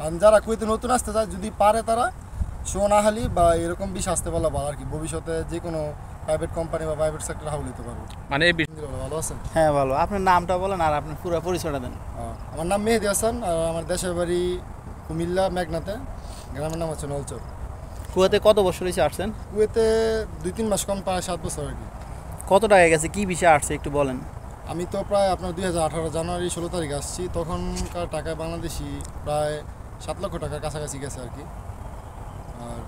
আর যারা কুয়েতে নতুন আসতে চায় যদি পারে তারা সোনাহালি বা এরকম বিষয় আসতে পারলে ভালো আর কি, ভবিষ্যতে যে কোনো প্রাইভেট কোম্পানি বা প্রাইভেট সেক্টর হাউল দিতে পারবো। মানে ভালো আছেন? হ্যাঁ ভালো। আপনার নামটা বলেন আর আপনার পুরো পরিচয়টা দেন। আমার নাম মেহেদি হাসান আর আমার দেশের বাড়ি কুমিল্লা মেঘনাতে, গ্রামের নাম হচ্ছে নলচর। কুয়েতে কত বছর হয়েছে আসছেন? কুয়েতে 2-3 মাস কম, প্রায় 7 বছর আর কি। কত টাকা গেছে, কি বিষয়ে আসছে একটু বলেন। আমি তো প্রায় আপনার 2018 জানুয়ারি 16 তারিখ আসছি, তখনকার টাকায় বাংলাদেশি প্রায় 7 লক্ষ টাকার কাছাকাছি গেছে আর কি। আর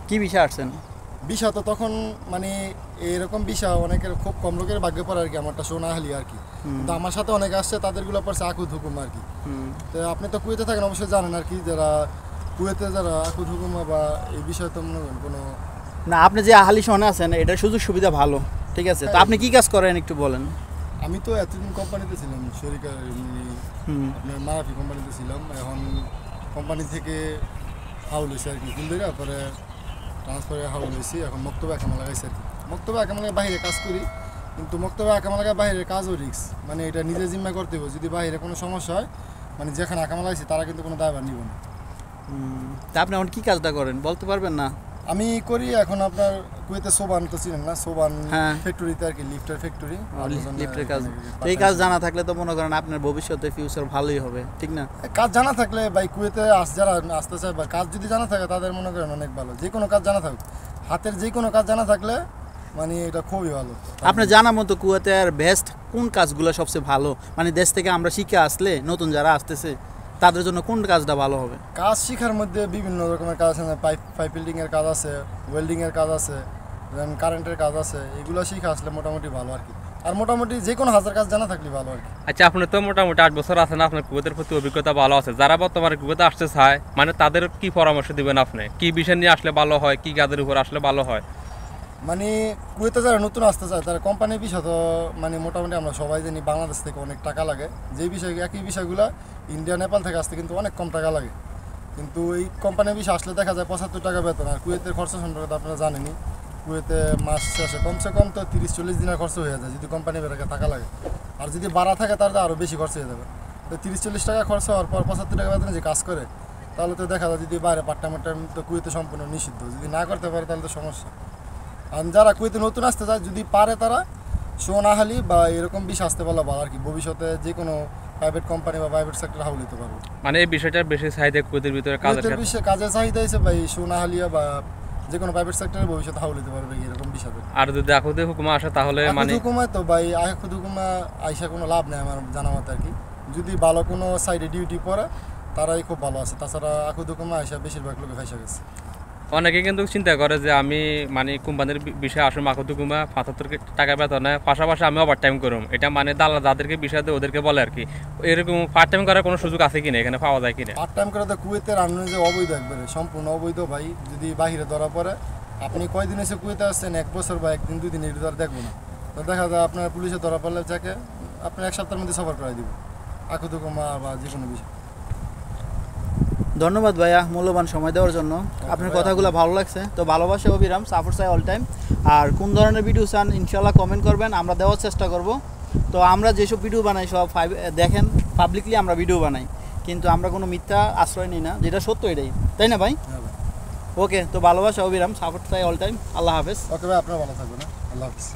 কি বিষয়ে আসছেন? ভিসা তো তখন মানে এরকম ভিসা অনেকের খুব কম লোকের ভাগ্যে পড়ে আর কি, আমারটা সোনাহালি আর কি। কিন্তু আমার সাথে অনেকে আসছে, তাদেরগুলো পড়ছে আকুদ হুকুম আর কি। তো আপনি তো কুয়েতে থাকেন, অবশ্যই জানেন আর কি, যারা কুয়েতে যারা আকুদ হুকুমা বা এই বিষয়ে তো মনে করেন কোনো না, আপনি যে আহালি শহরে আছেন এটার সুযোগ সুবিধা ভালো, ঠিক আছে। তো আপনি কি কাজ করেন একটু বলেন। আমি তো এতদিন কোম্পানিতে ছিলাম, শরিকা আপনার মারাফি কোম্পানিতে ছিলাম। এখন কোম্পানি থেকে হাউল হয়েছে আর কি, কুলদেরা পরে ট্রান্সফারে হাউল হয়েছি। এখন মক্তবে একামা লাগাইছে আর কি। মক্তবে একামা লাগায় বাইরে কাজ করি, কিন্তু মক্তবে একামা লাগায় বাইরের কাজও রিস্ক, মানে এটা নিজে জিম্মা করতে হবে। যদি বাইরে কোনো সমস্যা হয়, মানে যেখানে একামা লাগাইছি তারা কিন্তু কোনো দায়ভার নিব না। তা আপনি এখন কি কাজটা করেন বলতে পারবেন না? আমি করি এখন আপনার কুয়েতে সোবান তো চিনেন না, সোবান হ্যাঁ। ফ্যাক্টরিতে আর কি, লিফটের ফ্যাক্টরি। লিফটের কাজ। এই কাজ জানা থাকলে তো মনে করেন আপনার ভবিষ্যতে ফিউচার ভালোই হবে, ঠিক না? কাজ জানা থাকলে ভাই কুয়েতে যারা আসতে চায় বা কাজ যদি জানা থাকে তাদের মনে করেন অনেক ভালো। যে কোনো কাজ জানা থাকুক, হাতের যে কোনো কাজ জানা থাকলে মানে এটা খুবই ভালো। আপনার জানা মতো কুয়েতের বেস্ট কোন কাজগুলো সবচেয়ে ভালো, মানে দেশ থেকে আমরা শিখে আসলে নতুন যারা আসতেছে তাদের জন্য কোন কাজটা ভালো হবে? কাজ শেখার মধ্যে বিভিন্ন রকমের কাজ আছে, পাইপ বিল্ডিংয়ের কাজ আছে, ওয়েল্ডিংয়ের কাজ আছে, দেন কারেন্টের কাজ আছে। এগুলো শিখে আসলে মোটামুটি ভালো আর কি। আর মোটামুটি যে কোনো হাজার কাজ জানা থাকলে ভালো আর কি। আচ্ছা, আপনি তো মোটামুটি 8 বছর আছেন, আপনার কুয়েতের প্রতি অভিজ্ঞতা ভালো আছে। যারা বর্তমানে কুয়েতে আসতে চায়, মানে তাদের কি পরামর্শ দিবেন আপনি? কি বিষয় নিয়ে আসলে ভালো হয়, কি কাজের উপর আসলে ভালো হয়? মানে কুয়েতে যারা নতুন আসতে চায় তারা কোম্পানির বিষয় তো মানে মোটামুটি আমরা সবাই জানি বাংলাদেশ থেকে অনেক টাকা লাগে। যেই বিষয় একই বিষয়গুলো ইন্ডিয়া নেপাল থেকে আসতে কিন্তু অনেক কম টাকা লাগে। কিন্তু এই কোম্পানির বিষয় আসলে দেখা যায় 75 টাকা বেতন। আর কুয়েতের খরচা সম্পর্কে তো আপনারা জানেনই, কুয়েতে মাস শেষে কমসে কম তো 30-40 দিনের খরচ হয়ে যায় যদি কোম্পানি বেড়ে টাকা লাগে। আর যদি বাড়া থাকে তাহলে আরও বেশি খরচ হয়ে যাবে। তো 30-40 টাকা খরচ হওয়ার পর 75 টাকা বেতনে যে কাজ করে, তাহলে তো দেখা যায় যদি বাইরে পার্ট টাইম তো কুয়েতে সম্পূর্ণ নিষিদ্ধ। যদি না করতে পারে তাহলে তো সমস্যা। আর যারা কুয়েতে নতুন আসতে চায় যদি পারে তারা সোনাহালি বা এরকম বিষয় আসতে পারলে ভালো আর কি, ভবিষ্যতে যে কোনো প্রাইভেট কোম্পানি বা প্রাইভেট সেক্টর হাউল দিতে পারবো। মানে এই বিষয়টার বেশি চাহিদা কুয়েতের ভিতরে কাজের চাহিদা হিসেবে ভাই সোনাহালিয়া বা যে কোনো প্রাইভেট সেক্টরে ভবিষ্যতে হাউল দিতে পারবে এরকম বিষয়। আর যদি আকুদে হুকুমা আসে তাহলে মানে হুকুমায় তো ভাই আকুদ হুকুমা আইসা কোনো লাভ নেই আমার জানা মতো আর কি। যদি ভালো কোনো সাইডে ডিউটি পড়ে তারাই খুব ভালো আছে, তাছাড়া আকুদ হুকুমা আইসা বেশিরভাগ লোকে ফাইসা গেছে। অনেকে কিন্তু চিন্তা করে যে আমি মানে কোম্পানির বিষয়ে আসুন আকুদ হুকুমা 75 টাকা বেতনে, পাশাপাশি আমি ওভার টাইম করুম। এটা মানে দালাল যাদেরকে বিষয় দেয় ওদেরকে বলে আর কি। এরকম পার্ট টাইম করার কোনো সুযোগ আছে কিনা, এখানে পাওয়া যায় কিনা? পার্ট টাইম করে তো কুয়েতের আন্দোলন যে অবৈধ, একবারে সম্পূর্ণ অবৈধ ভাই। যদি বাহিরে ধরা পড়ে, আপনি কয়দিন এসে কুয়েতে আসছেন, 1 বছর বা 1 দিন 2 দিন এটা দেখবো না। তো দেখা যায় আপনার পুলিশে ধরা পড়লে যাকে আপনার 1 সপ্তাহের মধ্যে সফর করাই দিব আকুদ হুকুমা বা যে কোনো বিষয়। ধন্যবাদ ভাইয়া মূল্যবান সময় দেওয়ার জন্য। আপনার কথাগুলো ভালো লাগছে। তো ভালোবাসা অবিরাম, সাপোর্ট চাই অল টাইম। আর কোন ধরনের ভিডিও চান ইনশাল্লাহ কমেন্ট করবেন, আমরা দেওয়ার চেষ্টা করব। তো আমরা যেসব ভিডিও বানাই সব দেখেন পাবলিকলি আমরা ভিডিও বানাই, কিন্তু আমরা কোনো মিথ্যা আশ্রয় নিই না, যেটা সত্য এটাই, তাই না ভাই? ওকে, তো ভালোবাসা অবিরাম, সাপোর্ট চাই অল টাইম। আল্লাহ হাফেজ। ওকে ভাই, আপনারা ভালো থাকবেন। আল্লাহ হাফেজ।